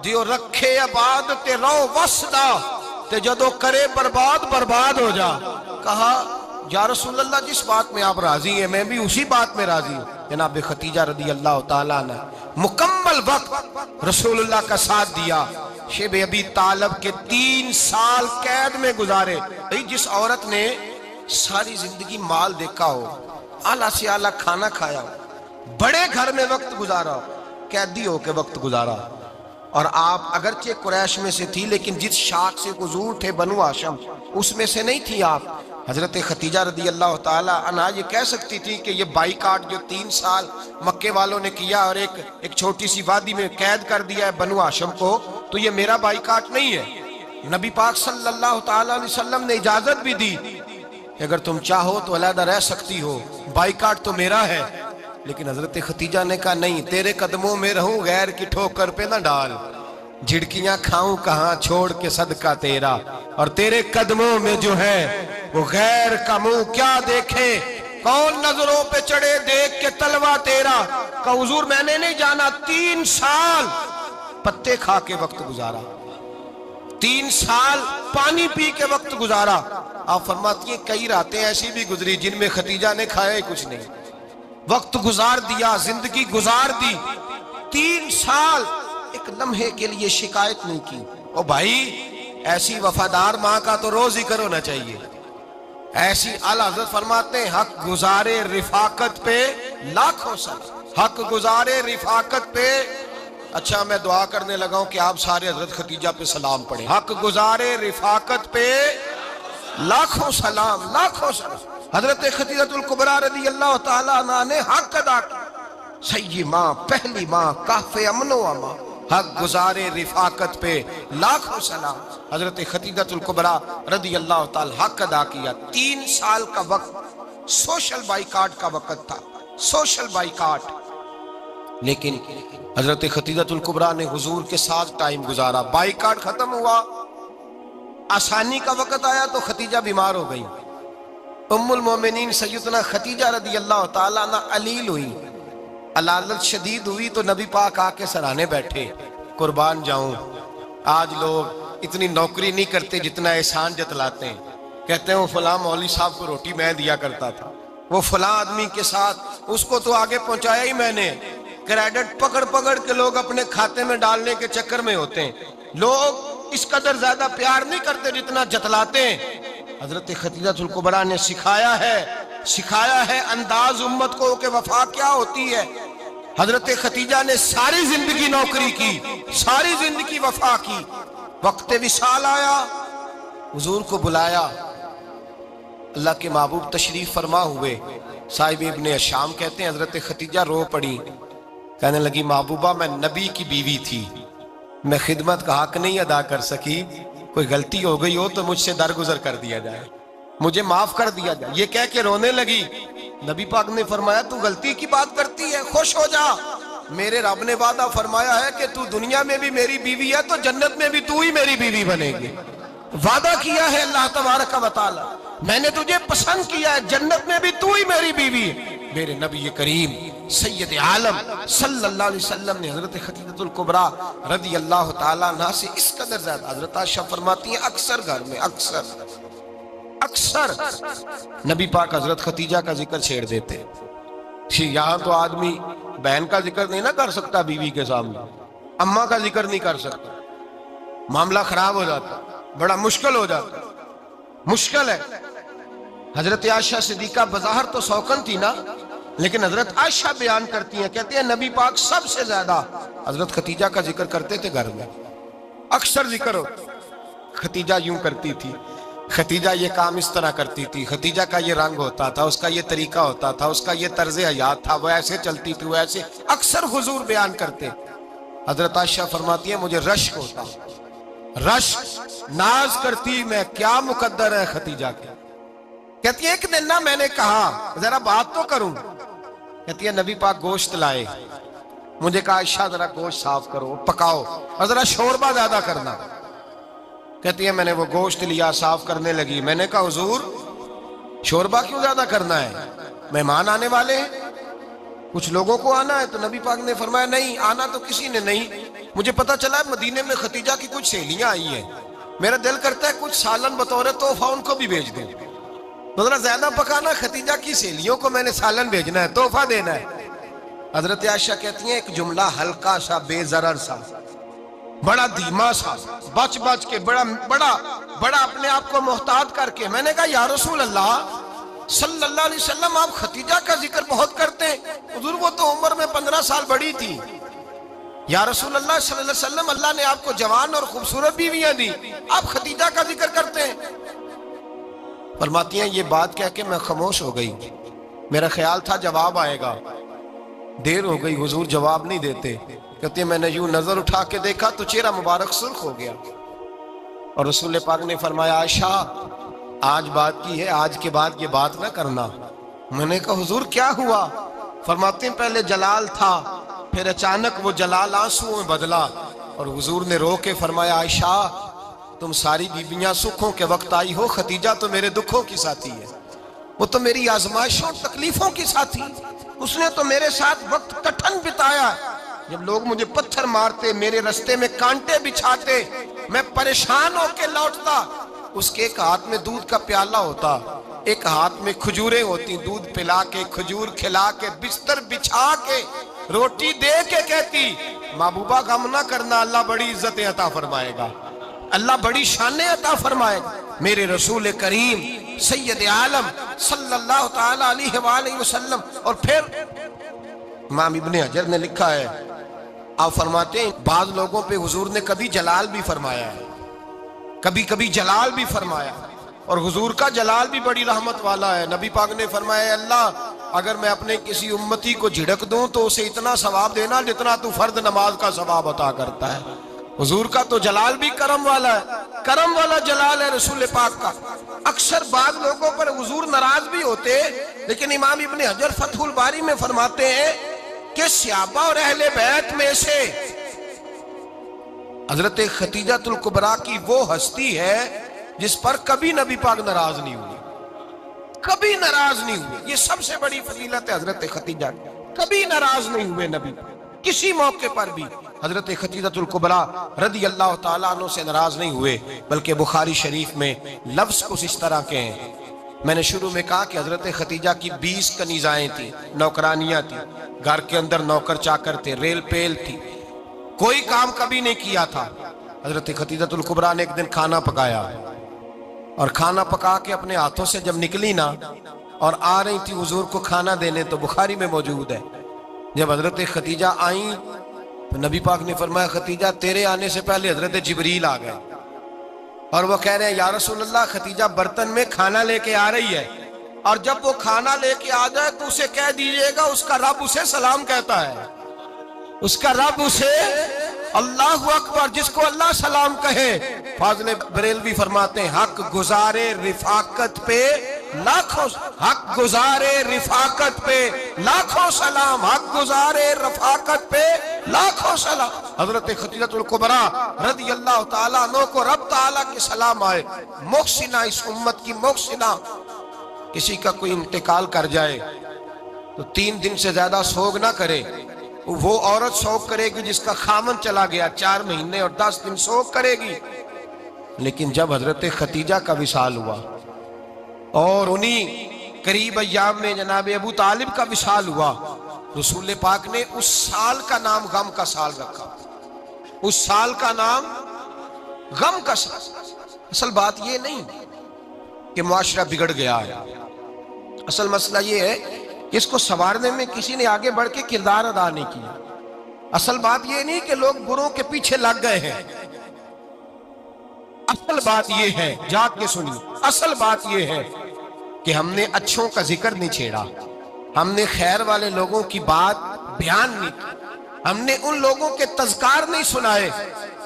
دیو رکھے آباد تے رو وسدا تے جدو کرے برباد برباد ہو جا۔ کہا یا رسول اللہ جس بات میں آپ راضی ہیں میں بھی اسی بات میں راضی ہوں۔ جناب خدیجہ رضی اللہ تعالیٰ نے مکمل وقت رسول اللہ کا ساتھ دیا۔ شیب ابی طالب کے 3 سال قید میں گزارے۔ جس عورت نے ساری زندگی مال دیکھا ہو، اعلیٰ سے اعلیٰ کھانا کھایا ہو، بڑے گھر میں وقت گزارا ہو، قیدی ہو کے وقت گزارا، اور آپ اگرچہ قریش میں سے تھی لیکن جس شاخ سے حضور تھے بنو ہاشم اس میں سے نہیں تھی آپ۔ حضرت خدیجہ رضی اللہ تعالیٰ عنہا یہ کہہ سکتی تھی کہ یہ بائیکاٹ جو 3 سال مکے والوں نے کیا اور ایک چھوٹی سی وادی میں قید کر دیا ہے بنو ہاشم کو، تو یہ میرا بائیکاٹ نہیں ہے۔ نبی پاک صلی اللہ تعالیٰ علیہ وسلم نے اجازت بھی دی کہ اگر تم چاہو تو علیحدہ رہ سکتی ہو، بائیکاٹ تو میرا ہے۔ لیکن حضرت خدیجہ نے کہا نہیں، تیرے قدموں میں رہوں غیر کی ٹھوکر پہ نہ ڈال، جھڑکیاں کھاؤں کہاں چھوڑ کے صدقہ تیرا، اور تیرے قدموں میں جو ہے وہ غیر کا منہ کیا دیکھے، کون نظروں پہ چڑھے دیکھ کے تلوہ تیرا۔ کہ حضور میں نے نہیں جانا، 3 سال پتے کھا کے وقت گزارا، 3 سال پانی پی کے وقت گزارا۔ آپ فرماتی ہیں کئی راتیں ایسی بھی گزری جن میں خدیجہ نے کھایا ہی کچھ نہیں، وقت گزار دیا، زندگی گزار دی۔ 3 سال ایک لمحے کے لیے شکایت نہیں کی۔ او بھائی ایسی وفادار ماں کا تو روز ذکر ہونا چاہیے۔ ایسی اعلیٰ حضرت فرماتے ہیں حق گزارے رفاقت پہ لاکھوں سلام، حق گزارے رفاقت پہ۔ اچھا میں دعا کرنے لگا ہوں کہ آپ سارے حضرت خدیجہ پہ سلام پڑھیں۔ حق گزارے رفاقت پہ لاکھوں سلام، لاکھوں سلام۔ حضرت خدیجہ الکبریٰ رضی اللہ تعالیٰ عنہ نے حق ادا کیا، سیدی ماں، پہلی ماں، کہف امن و امان، حق گزارے رفاقت پہ لاکھوں سلام۔ حضرت خدیجہ الکبریٰ رضی اللہ تعالیٰ حق ادا کیا۔ 3 سال کا وقت سوشل بائیکاٹ کا وقت تھا، سوشل بائیکاٹ۔ لیکن حضرت خدیجہ الکبریٰ نے حضور کے ساتھ ٹائم گزارا، بائیکاٹ ختم ہوا، آسانی کا وقت آیا تو خدیجہ بیمار ہو گئی۔ ام المومنین سیدنا خدیجہ رضی اللہ تعالیٰ عنہ علیل ہوئی، علالت شدید ہوئی تو نبی پاک آ کے سرانے بیٹھے۔ قربان جاؤں آج لوگ اتنی نوکری نہیں کرتے جتنا احسان جتلاتے ہیں، کہتے ہیں وہ فلاں مولوی صاحب کو روٹی میں دیا کرتا تھا، وہ فلاں آدمی کے ساتھ اس کو تو آگے پہنچایا ہی میں نے۔ کریڈٹ پکڑ پکڑ کے لوگ اپنے کھاتے میں ڈالنے کے چکر میں ہوتے ہیں، لوگ اس قدر زیادہ پیار نہیں کرتے جتنا جتلاتے ہیں۔ حضرت خدیجہ الکبریٰ نے سکھایا ہے انداز امت کو کہ وفا کیا ہوتی ہے۔ حضرت خدیجہ نے ساری زندگی نوکری کی، ساری زندگی وفا کی۔ وقت وصال آیا، حضور کو بلایا، اللہ کے محبوب تشریف فرما ہوئے۔ صاحب ابن الشام کہتے ہیں حضرت خدیجہ رو پڑی، کہنے لگی محبوبہ میں نبی کی بیوی تھی، میں خدمت کا حق نہیں ادا کر سکی، کوئی غلطی ہو گئی ہو تو مجھ سے درگزر کر دیا جائے، مجھے معاف کر دیا جائے۔ یہ کہہ کے رونے لگی۔ نبی پاک نے فرمایا تو غلطی کی بات کرتی ہے، خوش ہو جا، میرے رب نے وعدہ فرمایا ہے کہ تو دنیا میں بھی میری بیوی ہے تو جنت میں بھی تو ہی میری بیوی بنے گی۔ وعدہ کیا ہے اللہ تبارک و تعالی، میں نے تجھے پسند کیا ہے، جنت میں بھی تو ہی میری بیوی ہے۔ میرے نبی کریم سید عالم صلی اللہ علیہ وسلم نے حضرت خدیجہ الکبریٰ رضی اللہ تعالیٰ عنہ سے اس قدر زیادہ، حضرت عائشہ فرماتی ہیں اکثر گھر میں اکثر نبی پاک حضرت خدیجہ کا ذکر چھیڑ دیتے۔ یہاں تو آدمی بہن کا ذکر نہیں نہ کر سکتا بیوی کے سامنے، اماں کا ذکر نہیں کر سکتا، معاملہ خراب ہو جاتا، بڑا مشکل ہو جاتا، مشکل ہے۔ حضرت عائشہ صدیقہ بظاہر تو سوکن تھی نا، لیکن حضرت عائشہ بیان کرتی ہیں، کہتے ہیں نبی پاک سب سے زیادہ حضرت خدیجہ کا ذکر کرتے تھے گھر میں، اکثر ذکر ہو۔ خدیجہ یوں کرتی تھی، خدیجہ یہ کام اس طرح کرتی تھی، خدیجہ کا یہ رنگ ہوتا تھا، اس کا یہ طریقہ ہوتا تھا، اس کا یہ طرز حیات تھا، وہ ایسے چلتی تھی، وہ ایسے، اکثر حضور بیان کرتے۔ حضرت عائشہ فرماتی ہیں مجھے رشک ہوتا، رشک ناز کرتی میں کیا مقدر ہے خدیجہ کے. کہتی ہے ایک دن نا میں نے کہا ذرا بات تو کروں. کہتی ہے نبی پاک گوشت لائے, مجھے کہا عائشہ ذرا گوشت صاف کرو پکاؤ اور ذرا شوربہ زیادہ کرنا. کہتی ہے میں نے وہ گوشت لیا صاف کرنے لگی. میں نے کہا حضور شوربہ کیوں زیادہ کرنا ہے, مہمان آنے والے ہیں, کچھ لوگوں کو آنا ہے. تو نبی پاک نے فرمایا نہیں آنا تو کسی نے نہیں, مجھے پتا چلا ہے مدینے میں خدیجہ کی کچھ سہیلیاں آئی ہیں, میرا دل کرتا ہے کچھ سالن بطور تحفہ ان کو بھی بھیج دوں. تو ذرا زیادہ پکانا, خدیجہ کی سہیلیوں کو میں نے سالن بھیجنا ہے, تحفہ دینا ہے. حضرت عائشہ کہتی ہیں ایک جملہ ہلکا سا بے ضرر سا بڑا دھیما سا بچ بچ کے بڑا اپنے آپ کو محتاط کر کے میں نے کہا یا رسول اللہ صلی اللہ علیہ وسلم آپ خدیجہ کا ذکر بہت کرتے ہیں, حضور وہ تو عمر میں 15 سال بڑی تھی. یا رسول اللہ صلی اللہ علیہ وسلم اللہ نے آپ کو جوان اور خوبصورت بیویاں دی, آپ خدیجہ کا ذکر کرتے ہیں. فرماتی ہیں یہ بات کہہ کے میں خاموش ہو گئی, میرا خیال تھا جواب آئے گا, دیر ہو گئی حضور جواب نہیں دیتے. کہتے ہیں میں نے یوں نظر اٹھا کے دیکھا تو چہرہ مبارک سرخ ہو گیا, اور رسول پاک نے فرمایا عائشہ آج بات کی ہے, آج کے بعد یہ بات نہ کرنا. میں نے کہا حضور کیا ہوا؟ فرماتے ہیں پہلے جلال تھا, پھر اچانک وہ جلال آنسوں میں بدلا, اور حضور نے رو کے فرمایا عائشہ تم ساری بیویاں سکھوں کے وقت آئی ہو, خدیجہ تو میرے دکھوں کی ساتھی ہے, وہ تو میری آزمائشوں تکلیفوں کی ساتھی, اس نے تو میرے ساتھ وقت کٹھن بتایا. جب لوگ مجھے پتھر مارتے, میرے رستے میں کانٹے بچھاتے, میں پریشان ہو کے لوٹتا, اس کے ایک ہاتھ میں دودھ کا پیالہ ہوتا, ایک ہاتھ میں کھجوریں ہوتی, دودھ پلا کے کھجور کھلا کے بستر بچھا کے روٹی دے کے کہتی محبوبہ غم نہ کرنا, اللہ بڑی عزتیں عطا فرمائے گا, اللہ بڑی شانیں عطا فرمائے گا. میرے رسول کریم سید عالم صلی اللہ تعالی علیہ وآلہ وسلم. اور پھر امام ابن حجر نے لکھا ہے, آپ فرماتے ہیں بعض لوگوں پہ حضور نے کبھی جلال بھی فرمایا ہے, کبھی کبھی جلال بھی فرمایا, اور حضور کا جلال بھی بڑی رحمت والا ہے. نبی پاک نے فرمایا اللہ اگر میں اپنے کسی امتی کو جھڑک دوں تو اسے اتنا ثواب دینا جتنا تو فرض نماز کا ثواب عطا کرتا ہے. حضور کا تو جلال بھی کرم والا ہے, کرم والا جلال ہے رسول پاک کا. اکثر بعض لوگوں پر حضور ناراض بھی ہوتے, لیکن امام ابن حجر فتح الباری میں فرماتے ہیں کہ صحابہ اور اہل بیت میں سے حضرت خدیجہ الکبریٰ کی وہ ہستی ہے جس پر کبھی نبی پاک ناراض نہیں ہوئے, کبھی ناراض نہیں ہوئے. یہ سب سے بڑی فضیلت ہے حضرت خدیجہ, کبھی ناراض نہیں ہوئے نبی کسی موقع پر بھی. حضرت خدیجہ الکبریٰ رضی اللہ تعالیٰ عنہ سے ناراض نہیں ہوئے, بلکہ بخاری شریف میں لفظ کچھ اس طرح کے ہیں. میں نے شروع میں کہا کہ حضرت خدیجہ کی 20 کنیزائیں تھیں, نوکرانیاں تھیں, گھر کے اندر نوکر چاکر تھے, ریل پیل تھی, کوئی کام کبھی نہیں کیا تھا. حضرت خدیجہ الکبریٰ نے ایک دن کھانا پکایا, اور کھانا پکا کے اپنے ہاتھوں سے جب نکلی نا اور آ رہی تھی حضور کو کھانا دینے, تو بخاری میں موجود ہے جب حضرت خدیجہ آئیں تو نبی پاک نے فرمایا خدیجہ تیرے آنے سے پہلے حضرت جبریل آ گئے, اور وہ کہہ رہے ہیں یا رسول اللہ خدیجہ برتن میں کھانا لے کے آ رہی ہے, اور جب وہ کھانا لے کے آ جائے تو اسے کہہ دیجئے گا اس کا رب اسے سلام کہتا ہے, اس کا رب اسے اللہ اکبر, جس کو اللہ سلام کہے. فاضل بریلوی فرماتے ہیں حق گزارے رفاقت پہ لاکھوں, حق گزارے رفاقت پہ لاکھوں سلام, حق گزارے رفاقت پہ لاکھوں سلام. حضرت خدیجہ الکبریٰ رضی اللہ تعالیٰ عنہ کو رب تعالیٰ کے سلام آئے. محسنہ, اس امت کی محسنہ. کسی کا کوئی انتقال کر جائے تو 3 دن سے زیادہ سوگ نہ کرے, وہ عورت سوگ کرے گی جس کا خامن چلا گیا, 4 مہینے اور 10 دن سوگ کرے گی. لیکن جب حضرت خدیجہ کا وصال ہوا اور انہی قریب ایام میں جناب ابو طالب کا وصال ہوا, رسول پاک نے اس سال کا نام غم کا سال رکھا, اس سال کا نام غم کا سال. اصل بات یہ نہیں کہ معاشرہ بگڑ گیا ہے, اصل مسئلہ یہ ہے کہ اس کو سنوارنے میں کسی نے آگے بڑھ کے کردار ادا نہیں کیا. اصل بات یہ نہیں کہ لوگ بروں کے پیچھے لگ گئے ہیں, اصل بات یہ ہے, جاگ کے سنیے, اصل بات یہ ہے کہ ہم نے اچھوں کا ذکر نہیں چھیڑا, ہم نے خیر والے لوگوں کی بات بیان نہیں کی, ہم نے ان لوگوں کے تذکار نہیں سنائے,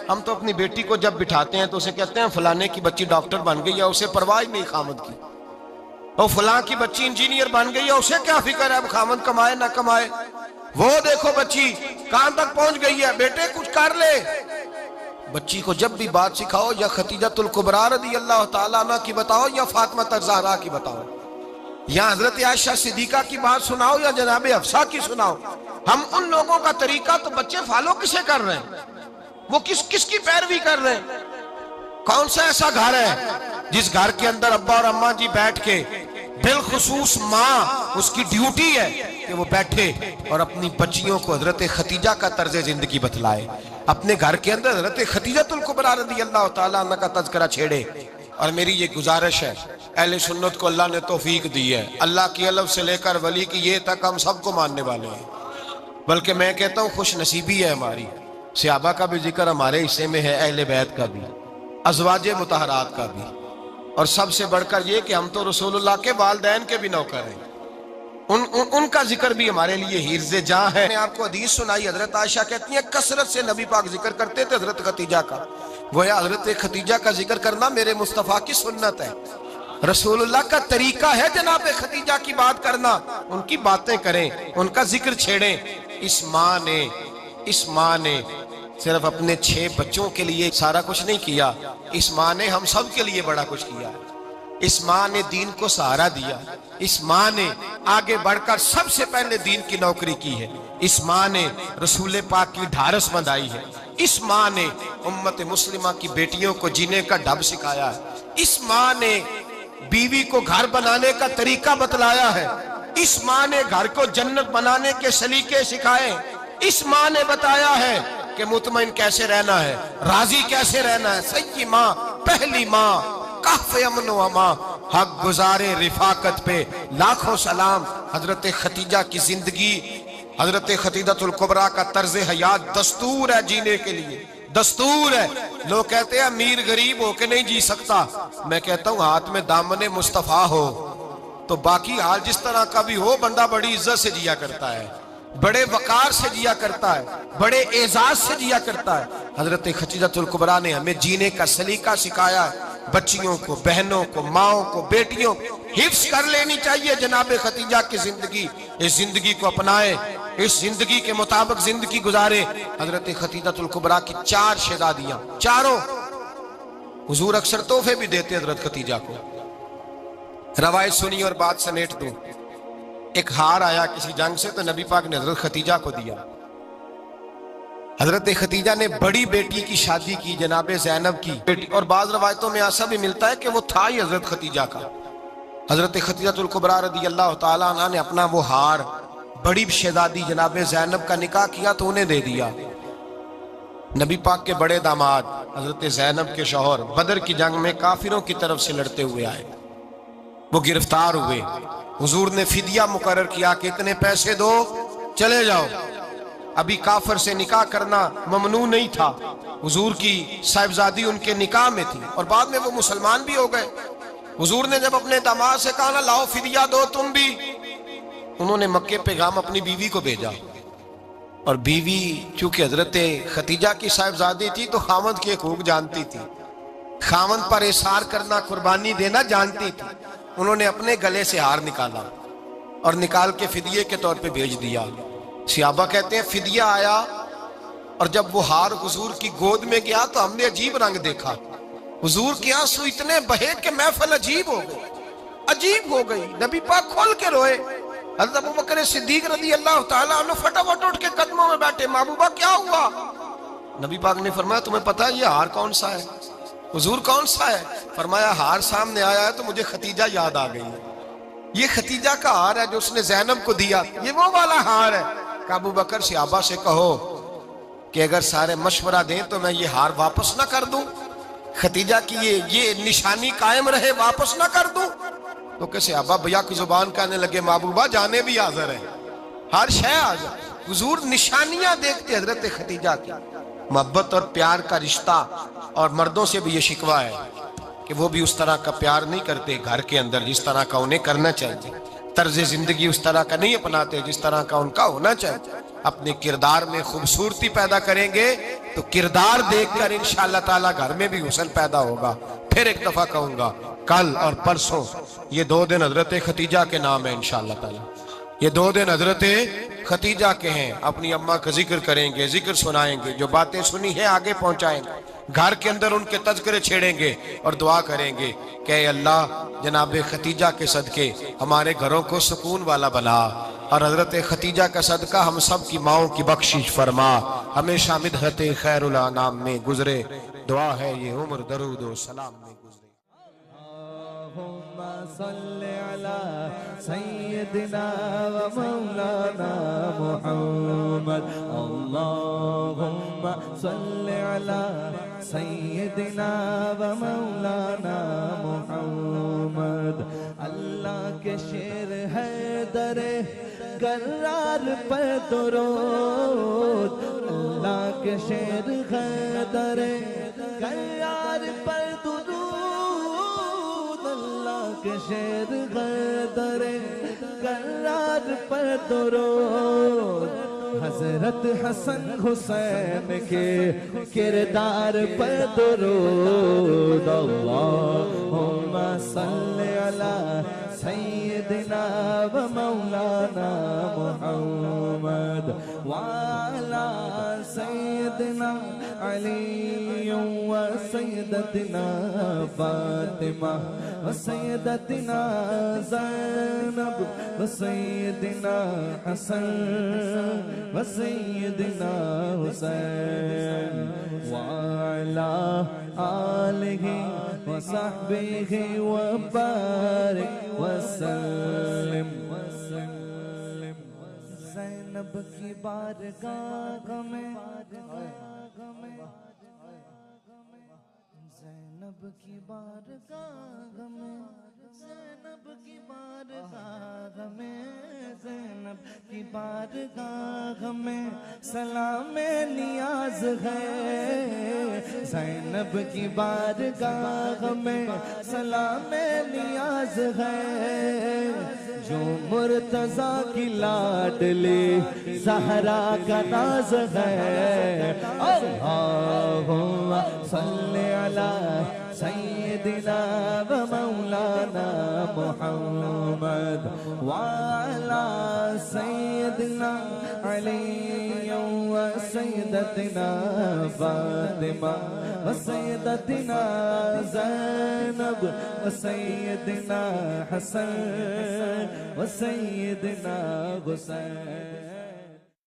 ہم تو اپنی بیٹی کو جب بٹھاتے ہیں تو اسے کہتے ہیں فلانے کی بچی ڈاکٹر بن گئی ہے، اسے پرواہ نہیں خامد کی، اور فلاں کی بچی انجینئر بن گئی ہے، اسے کیا فکر ہے اب خامد کمائے نہ کمائے، وہ دیکھو بچی کہاں تک پہنچ گئی ہے، بیٹے کچھ کر لے۔ بچی کو جب بھی بات سکھاؤ یا خدیجۃ الکبریٰ رضی اللہ تعالیٰ عنہ کی بتاؤ یا فاطمہ الزہرا کی بتاؤ، یا حضرت عائشہ صدیقہ کی بات سناؤ یا جناب حفصہ کی سناؤ، ہم ان لوگوں کا طریقہ تو بچے فالو کسے کر رہے ہیں، وہ کس کی پیروی کر رہے ہیں؟ کون سا ایسا گھر ہے جس گھر کے اندر ابا اور اماں جی بیٹھ کے، بالخصوص ماں اس کی ڈیوٹی ہے کہ وہ بیٹھے اور اپنی بچیوں کو حضرت خدیجہ کا طرز زندگی بتلائے، اپنے گھر کے اندر حضرت خدیجۃ الکبریٰ رضی اللہ تعالیٰ عنہ کا تذکرہ چھیڑے۔ اور میری یہ گزارش ہے، اہل سنت کو اللہ نے توفیق دی ہے، اللہ کی الف سے لے کر ولی کی یہ تک ہم سب کو ماننے والے ہیں، بلکہ میں کہتا ہوں خوش نصیبی ہے ہماری، صحابہ کا بھی ذکر ہمارے حصے میں ہے، اہل بیت کا بھی، ازواج مطہرات کا بھی، اور سب سے بڑھ کر یہ کہ ہم تو رسول اللہ کے والدین کے بھی نوکر ہیں، ان کا ذکر بھی ہمارے لیے حرز جاں ہے۔ میں نے آپ کو حدیث سنائی، حضرت عائشہ کہتی ہیں کثرت سے نبی پاک ذکر کرتے تھے حضرت خدیجہ کا، گویا حضرت خدیجہ کا ذکر کرنا میرے مصطفیٰ کی سنت ہے، رسول اللہ کا طریقہ ہے جناب خدیجہ کی بات کرنا، ان کی باتیں کریں، ان کا ذکر چھیڑیں۔ اس ماں نے صرف اپنے 6 بچوں کے لیے سارا کچھ نہیں کیا، اس ماں نے ہم سب کے لیے بڑا کچھ کیا، اس ماں نے دین کو سہارا دیا، اس ماں نے آگے بڑھ کر سب سے پہلے دین کی نوکری کی ہے، اس ماں نے رسول پاک کی ڈھارس بندھائی ہے، اس ماں نے امت مسلمہ کی بیٹیوں کو جینے کا ڈھب سکھایا ہے، اس ماں نے بیوی کو گھر بنانے کا طریقہ بتلایا ہے، اس ماں نے گھر کو جنت بنانے کے سلیقے سکھائے، اس ماں نے بتایا ہے کہ مطمئن کیسے رہنا ہے، راضی کیسے رہنا ہے۔ سچی ماں، پہلی ماں، کہف امن و امان، حق گزارے رفاقت پہ لاکھوں سلام۔ حضرت خدیجہ کی زندگی، حضرت خدیجۃ الکبریٰ کا طرز حیات دستور ہے جینے کے لیے، دستور ہے۔ لوگ کہتے ہیں امیر غریب ہو کے نہیں جی سکتا، میں کہتا ہوں ہاتھ میں دامن مصطفیٰ ہو تو باقی حال جس طرح کا بھی ہو، بندہ بڑی عزت سے جیا کرتا ہے، بڑے وقار سے جیا کرتا ہے، بڑے اعزاز سے جیا کرتا ہے۔ حضرت خدیجۃ الکبریٰ نے ہمیں جینے کا سلیقہ سکھایا ہے، بچیوں کو، بہنوں کو، ماؤں کو، بیٹیوں کو حفظ کر لینی چاہیے جناب خدیجہ کی زندگی، اس زندگی کو اپنائیں، اس زندگی کے مطابق زندگی گزارے۔ حضرت خدیجۃ الکبریٰ کی 4 شہزادیاں، چاروں حضور اکثر تحفے بھی دیتے حضرت خدیجہ کو۔ روایت سنی اور بات سمیٹ دوں، ایک ہار آیا کسی جنگ سے تو نبی پاک نے حضرت خدیجہ کو دیا۔ حضرت خدیجہ نے بڑی بیٹی کی شادی کی جناب زینب کی بیٹی، اور بعض روایتوں میں ایسا بھی ملتا ہے کہ وہ تھا ہی حضرت خدیجہ کا۔ حضرت خدیجۃ الکبریٰ رضی اللہ تعالیٰ عنہ نے اپنا وہ ہار بڑی شہزادی جناب زینب کا نکاح کیا تو انہیں دے دیا۔ نبی پاک کے بڑے داماد حضرت زینب کے شوہر بدر کی جنگ میں کافروں کی طرف سے لڑتے ہوئے آئے، وہ گرفتار ہوئے، حضور نے فدیہ مقرر کیا کہ اتنے پیسے دو چلے جاؤ۔ ابھی کافر سے نکاح کرنا ممنوع نہیں تھا، حضور کی صاحبزادی ان کے نکاح میں تھی اور بعد میں وہ مسلمان بھی ہو گئے۔ حضور نے جب اپنے داماد سے کہا نا لاؤ فدیہ دو تم بھی، انہوں نے مکے پیغام اپنی بیوی کو بھیجا، اور بیوی چونکہ حضرت خدیجہ کی صاحبزادی تھی تو خاوند کے حقوق جانتی تھی، خاوند پر اثار کرنا، قربانی دینا جانتی تھی۔ انہوں نے اپنے گلے سے ہار نکالا اور نکال کے فدیے کے طور پہ بھیج دیا۔ صحابہ کہتے ہیں فدیہ آیا اور جب وہ ہار حضور کی گود میں گیا تو ہم نے عجیب رنگ دیکھا، حضور کے آنسو اتنے بہے کہ محفل عجیب ہو گئی، عجیب ہو گئی، نبی پاک کھول کے روئے۔ حضرت ابوبکر صدیق رضی اللہ تعالیٰ عنہ فٹافٹ اٹھ کے قدموں میں بیٹھے، محبوبہ کیا ہوا؟ نبی پاک نے فرمایا تمہیں پتہ ہے یہ ہار کون سا ہے؟ حضور کون سا ہے؟ فرمایا ہار سامنے آیا ہے تو مجھے خدیجہ یاد آ گئی ہے، یہ خدیجہ کا ہار ہے جو اس نے زینب کو دیا، یہ وہ والا ہار ہے۔ کہ ابو بکر صحابہ سے کہو کہ اگر سارے مشورہ دیں تو میں یہ ہار واپس نہ کر دوں، خدیجہ کی یہ نشانی قائم رہے واپس نہ کر دوں؟ تو کہ صحابہ بھیا کی زبان کہنے لگے محبوبہ جانے بھی حاضر ہیں، ہر شے حاضر۔ حضور نشانیاں دیکھتے حضرت خدیجہ کی، محبت اور پیار کا رشتہ، اور مردوں سے بھی یہ شکوہ ہے کہ وہ بھی اس طرح کا پیار نہیں کرتے گھر کے اندر جس طرح کا انہیں کرنا چاہیے، طرز زندگی اس طرح کا نہیں اپناتے جس طرح کا ان کا ہونا چاہیے۔ اپنے کردار میں خوبصورتی پیدا کریں گے تو کردار دیکھ کر انشاءاللہ تعالیٰ گھر میں بھی حسن پیدا ہوگا۔ پھر ایک دفعہ کہوں گا، کل اور پرسوں یہ 2 دن حضرت ختیجہ کے نام ہے انشاءاللہ تعالیٰ، یہ 2 دن حضرت ختیجہ کے ہیں۔ اپنی اماں کا ذکر کریں گے، ذکر سنائیں گے، جو باتیں سنی ہیں آگے پہنچائیں گے، گھر کے اندر ان کے تذکرے چھیڑیں گے اور دعا کریں گے کہ اے اللہ جناب ختیجہ کے صدقے ہمارے گھروں کو سکون والا بنا، اور حضرت ختیجہ کا صدقہ ہم سب کی ماؤں کی بخشش فرما، ہمیشہ مدحت خیر الانام میں گزرے۔ دعا ہے یہ عمر درود و سلام میں گزرے۔ اللہم صلی علی سیدنا و مولانا محمد، اللہم صلی علی سیدنا و مولانا محمد۔ اللہ کے شیر ہے در قرار پر درود، اللہ کے شیر ہے در قرار پر درود، اللہ کے شیر ہے در قرار پر درود۔ حضرت حسن حسین کے کردار پر درود، اللہم صلی علی سیدنا و مولانا محمد وعلی سیدنا علی و سیدتنا فاطمہ و سیدتنا زینب و سیدنا حسن و سیدنا حسین وعلی آلہ و صحبہ و بارک وسلم۔ زینب کی بارگاہ میں، زینب کی بارگاہ میں، زینب کی بارگاہ میں، زینب کی بارگاہ میں سلام نیاز ہے، زینب کی بارگاہ میں سلام نیاز ہے، جو مرتضیٰ کی لاڈلی زہرا کا ناز ہے۔ اللہم صلی علی سیدنا و مولانا محمد وعلی سیدنا علی و سیدتنا فاطمہ و سیدتنا زینب و سیدنا حسن و سیدنا حسین۔